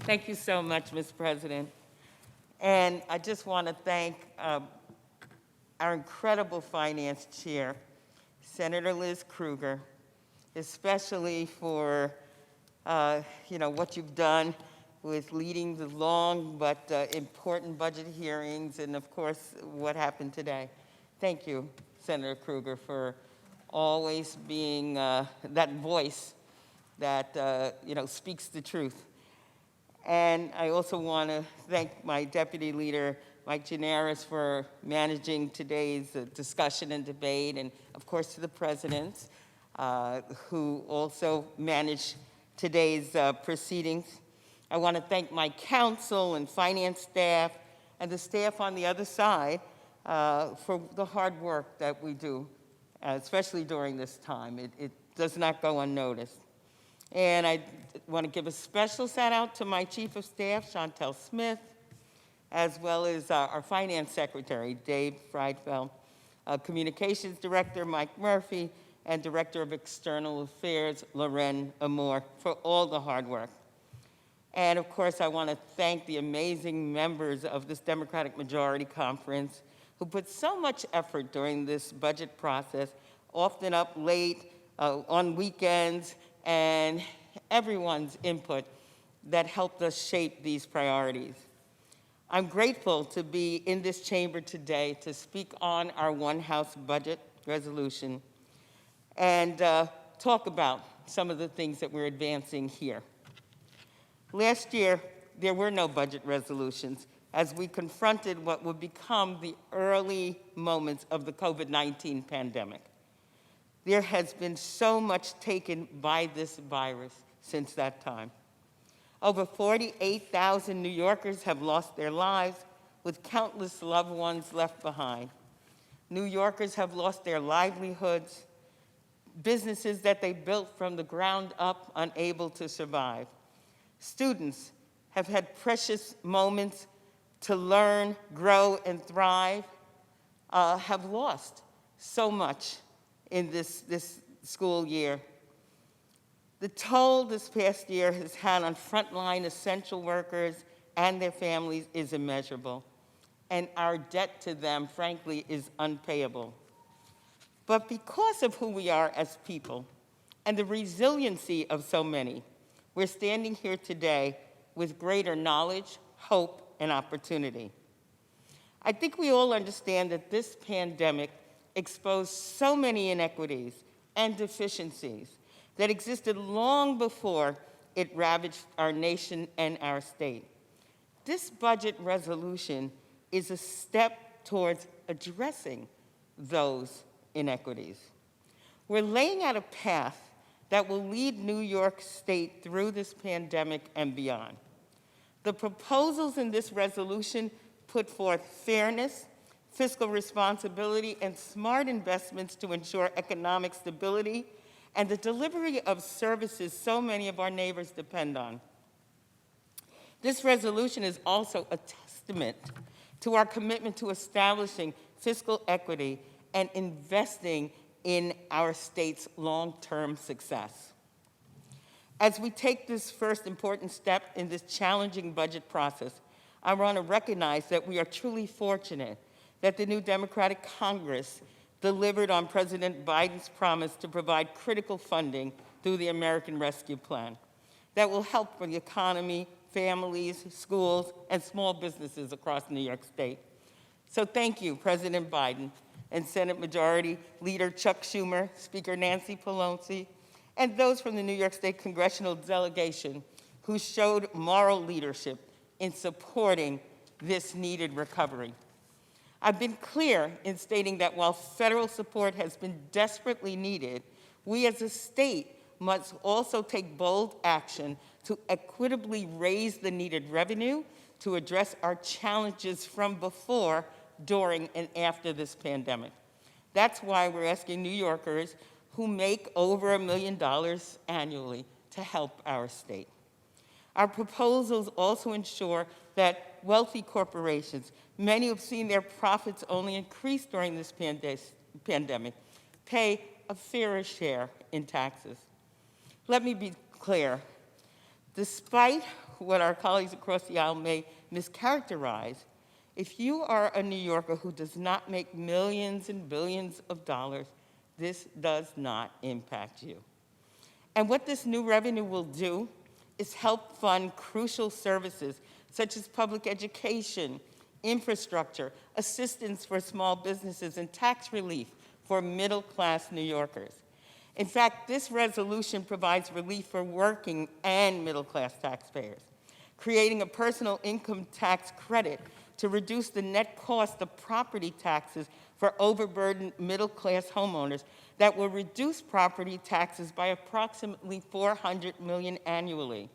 Thank you so much, Ms. President. And I just want to thank our incredible finance chair, Senator Liz Krueger, especially for what you've done with leading the long but important budget hearings, and of course, what happened today. Thank you, Senator Krueger, for always being that voice that speaks the truth. And I also want to thank my deputy leader, Mike Gianaris, for managing today's discussion and debate, and of course to the president, who also managed today's proceedings. I want to thank my counsel and finance staff and the staff on the other side for the hard work that we do, especially during this time. It does not go unnoticed. And I want to give a special shout out to my Chief of Staff, Chantel Smith, as well as our Finance Secretary, Dave Friedfeld, Communications Director, Mike Murphy, and Director of External Affairs, Loren Amor, for all the hard work. And of course, I want to thank the amazing members of this Democratic Majority Conference who put so much effort during this budget process, often up late, on weekends, and everyone's input that helped us shape these priorities. I'm grateful to be in this chamber today to speak on our One House budget resolution and talk about some of the things that we're advancing here. Last year, there were no budget resolutions as we confronted what would become the early moments of the COVID-19 pandemic. There has been so much taken by this virus since that time. Over 48,000 New Yorkers have lost their lives, with countless loved ones left behind. New Yorkers have lost their livelihoods, businesses that they built from the ground up, unable to survive. Students have had precious moments to learn, grow, and thrive, have lost so much in this school year. The toll this past year has had on frontline essential workers and their families is immeasurable, and our debt to them, frankly, is unpayable. But because of who we are as people and the resiliency of so many, we're standing here today with greater knowledge, hope, and opportunity. I think we all understand that this pandemic exposed so many inequities and deficiencies that existed long before it ravaged our nation and our state. This budget resolution is a step towards addressing those inequities. We're laying out a path that will lead New York State through this pandemic and beyond. The proposals in this resolution put forth fairness, fiscal responsibility, and smart investments to ensure economic stability and the delivery of services so many of our neighbors depend on. This resolution is also a testament to our commitment to establishing fiscal equity and investing in our state's long-term success. As we take this first important step in this challenging budget process, I want to recognize that we are truly fortunate that the new Democratic Congress delivered on President Biden's promise to provide critical funding through the American Rescue Plan that will help for the economy, families, schools, and small businesses across New York State. So thank you, President Biden and Senate Majority Leader Chuck Schumer, Speaker Nancy Pelosi, and those from the New York State congressional delegation who showed moral leadership in supporting this needed recovery. I've been clear in stating that while federal support has been desperately needed, we as a state must also take bold action to equitably raise the needed revenue to address our challenges from before, during, and after this pandemic. That's why we're asking New Yorkers who make over $1 million annually to help our state. Our proposals also ensure that wealthy corporations, many who've seen their profits only increase during this pandemic, pay a fairer share in taxes. Let me be clear. Despite what our colleagues across the aisle may mischaracterize, if you are a New Yorker who does not make millions and billions of dollars, this does not impact you. And what this new revenue will do is help fund crucial services such as public education, infrastructure, assistance for small businesses, and tax relief for middle-class New Yorkers. In fact, this resolution provides relief for working and middle-class taxpayers, creating a personal income tax credit to reduce the net cost of property taxes for overburdened middle-class homeowners that will reduce property taxes by approximately $400 million annually.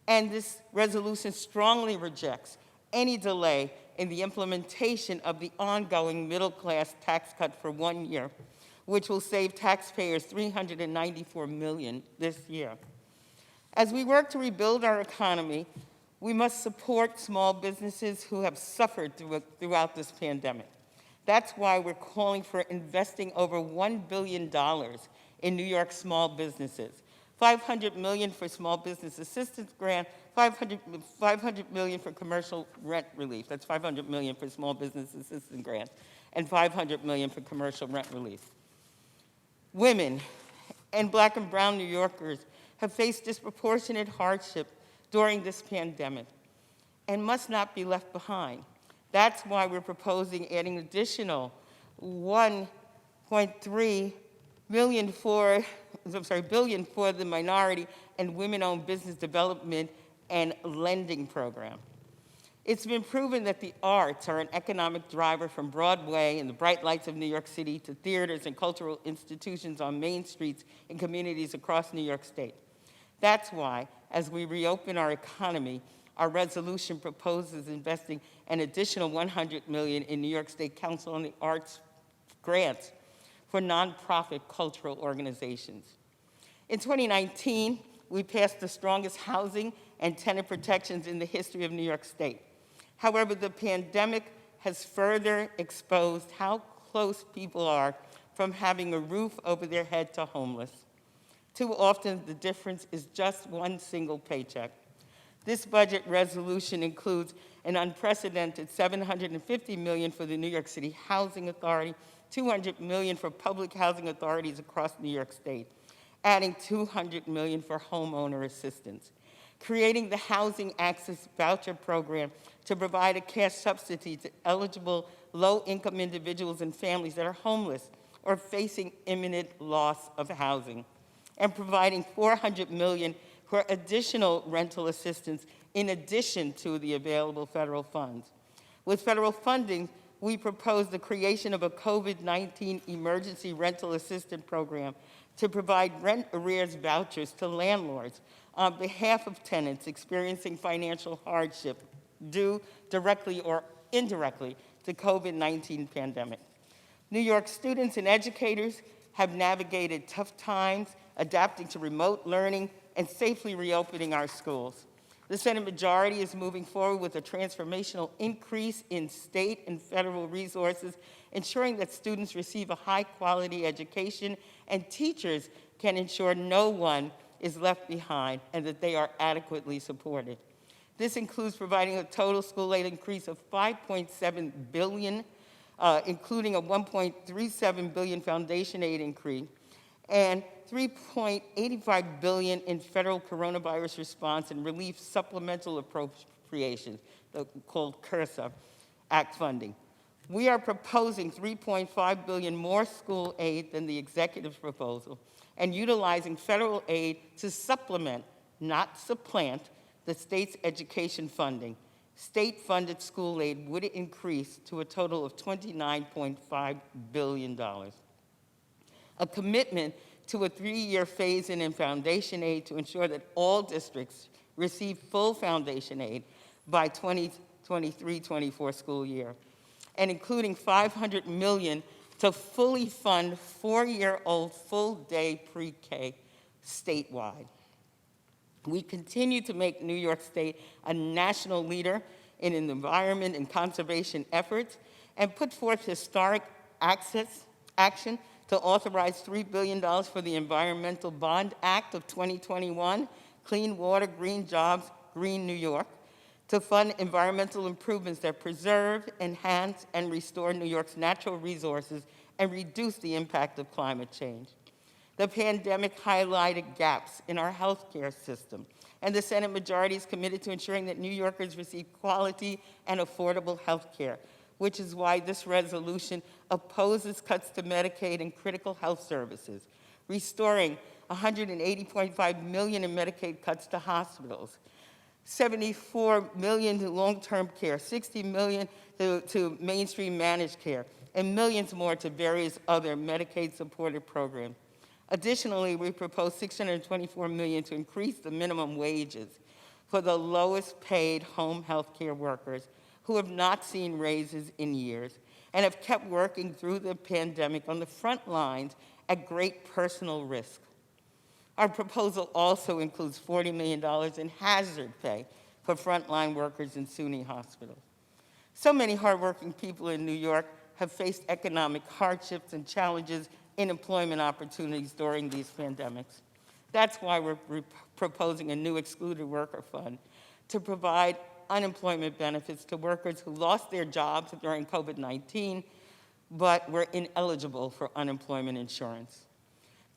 And this resolution strongly rejects any delay in the implementation of the ongoing middle-class tax cut for 1 year, which will save taxpayers $394 million this year. As we work to rebuild our economy, we must support small businesses who have suffered throughout this pandemic. That's why we're calling for investing over $1 billion in New York small businesses. $500 million for small business assistance grant, $500 million for commercial rent relief. That's $500 million for small business assistance grant, and $500 million for commercial rent relief. Women and Black and brown New Yorkers have faced disproportionate hardship during this pandemic and must not be left behind. That's why we're proposing adding additional $1.3 billion for the minority and women-owned business development and lending program. It's been proven that the arts are an economic driver from Broadway and the bright lights of New York City to theaters and cultural institutions on main streets in communities across New York State. That's why, as we reopen our economy, our resolution proposes investing an additional $100 million in New York State Council on the Arts grants for nonprofit cultural organizations. In 2019, we passed the strongest housing and tenant protections in the history of New York State. However, the pandemic has further exposed how close people are from having a roof over their head to homeless. Too often, the difference is just one single paycheck. This budget resolution includes an unprecedented $750 million for the New York City Housing Authority, $200 million for public housing authorities across New York State, adding $200 million for homeowner assistance, creating the Housing Access Voucher Program to provide a cash subsidy to eligible low-income individuals and families that are homeless or facing imminent loss of housing, and providing $400 million for additional rental assistance in addition to the available federal funds. With federal funding, we propose the creation of a COVID-19 emergency rental assistance program to provide rent arrears vouchers to landlords on behalf of tenants experiencing financial hardship due directly or indirectly to COVID-19 pandemic. New York students and educators have navigated tough times, adapting to remote learning and safely reopening our schools. The Senate majority is moving forward with a transformational increase in state and federal resources, ensuring that students receive a high-quality education and teachers can ensure no one is left behind and that they are adequately supported. This includes providing a total school aid increase of $5.7 billion, including a $1.37 billion foundation aid increase, and $3.85 billion in federal coronavirus response and relief supplemental appropriations, called CRSA Act funding. We are proposing $3.5 billion more school aid than the executive's proposal and utilizing federal aid to supplement, not supplant, the state's education funding. State-funded school aid would increase to a total of $29.5 billion. A commitment to a 3-year phase-in in foundation aid to ensure that all districts receive full foundation aid by 2023-24 school year, and including $500 million to fully fund 4-year-old full-day pre-K statewide. We continue to make New York State a national leader in environment and conservation efforts and put forth historic action to authorize $3 billion for the Environmental Bond Act of 2021, Clean Water, Green Jobs, Green New York, to fund environmental improvements that preserve, enhance, and restore New York's natural resources and reduce the impact of climate change. The pandemic highlighted gaps in our healthcare system, and the Senate majority is committed to ensuring that New Yorkers receive quality and affordable health care, which is why this resolution opposes cuts to Medicaid and critical health services, restoring $180.5 million in Medicaid cuts to hospitals, $74 million to long-term care, $60 million to mainstream managed care, and millions more to various other Medicaid-supported programs. Additionally, we propose $624 million to increase the minimum wages for the lowest paid home health care workers who have not seen raises in years and have kept working through the pandemic on the front lines at great personal risk. Our proposal also includes $40 million in hazard pay for frontline workers in SUNY hospitals. So many hardworking people in New York have faced economic hardships and challenges in employment opportunities during these pandemics. That's why we're proposing a new excluded worker fund to provide unemployment benefits to workers who lost their jobs during COVID-19 but were ineligible for unemployment insurance.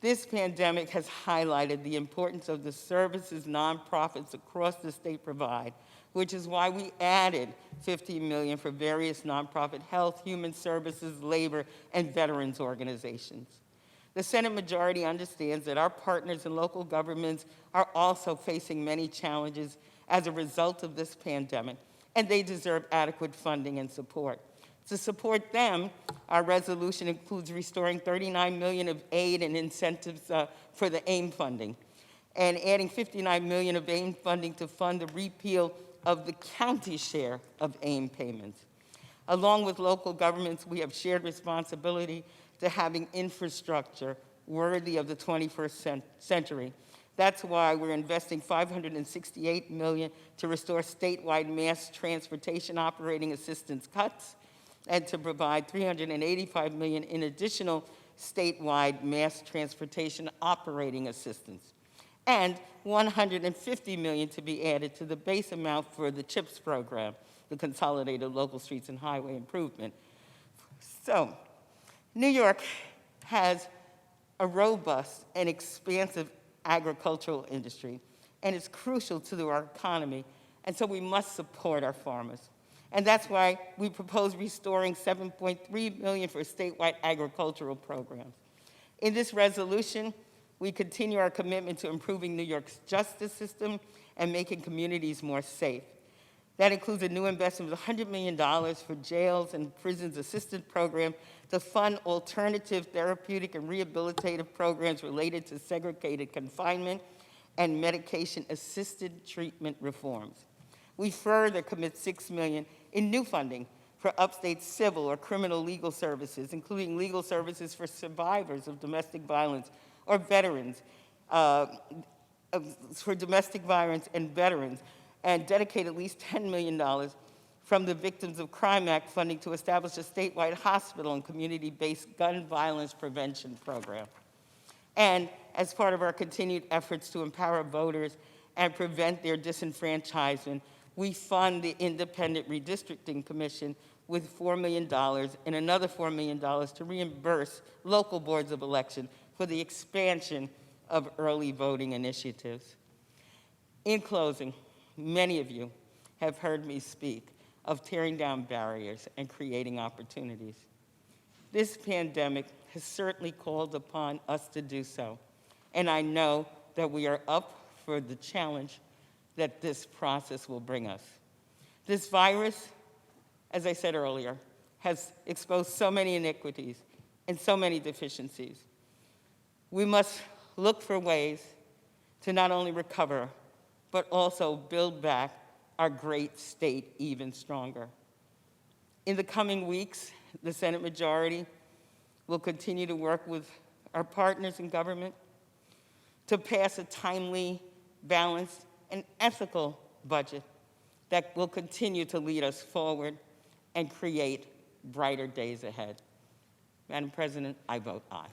This pandemic has highlighted the importance of the services nonprofits across the state provide, which is why we added $50 million for various nonprofit health, human services, labor, and veterans organizations. The Senate majority understands that our partners in local governments are also facing many challenges as a result of this pandemic, and they deserve adequate funding and support. To support them, our resolution includes restoring $39 million of aid and incentives for the AIM funding, and adding $59 million of AIM funding to fund the repeal of the county share of AIM payments. Along with local governments, we have shared responsibility to having infrastructure worthy of the 21st century. That's why we're investing $568 million to restore statewide mass transportation operating assistance cuts and to provide $385 million in additional statewide mass transportation operating assistance, and $150 million to be added to the base amount for the CHIPS program, the Consolidated Local Streets and Highway Improvement. So, New York has a robust and expansive agricultural industry, and it's crucial to our economy, and so we must support our farmers. And that's why we propose restoring $7.3 million for statewide agricultural programs. In this resolution, we continue our commitment to improving New York's justice system and making communities more safe. That includes a new investment of $100 million for jails and prisons assistance program to fund alternative therapeutic and rehabilitative programs related to segregated confinement and medication-assisted treatment reforms. We further commit $6 million in new funding for upstate civil or criminal legal services, including legal services for survivors of domestic violence or veterans, for domestic violence and veterans, and dedicate at least $10 million from the Victims of Crime Act funding to establish a statewide hospital and community-based gun violence prevention program. And as part of our continued efforts to empower voters and prevent their disenfranchisement, we fund the Independent Redistricting Commission with $4 million and another $4 million to reimburse local boards of election for the expansion of early voting initiatives. In closing, many of you have heard me speak of tearing down barriers and creating opportunities. This pandemic has certainly called upon us to do so, and I know that we are up for the challenge that this process will bring us. This virus, as I said earlier, has exposed so many iniquities and so many deficiencies. We must look for ways to not only recover, but also build back our great state even stronger. In the coming weeks, the Senate majority will continue to work with our partners in government to pass a timely, balanced, and ethical budget that will continue to lead us forward and create brighter days ahead. Madam President, I vote aye.